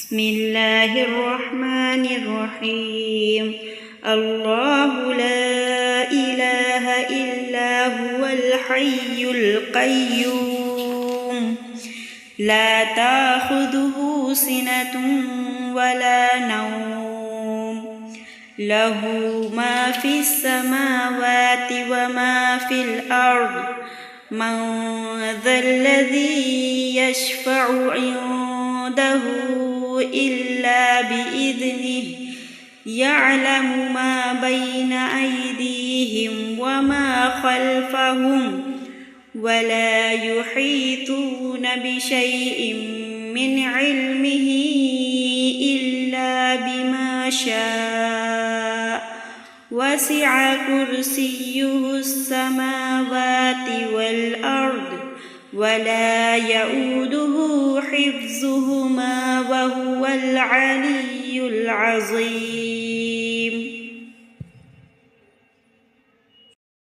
بسم الله الرحمن الرحيم الله لا إله إلا هو الحي القيوم لا تأخذه سنة ولا نوم له ما في السماوات وما في الأرض من ذا الذي يشفع عنده إلا بإذنه يعلم ما بين أيديهم وما خلفهم ولا يحيطون بشيء من علمه إلا بما شاء وسع كرسيه السماوات والأرض ولا يؤوده حفظهما وهو العلي العظيم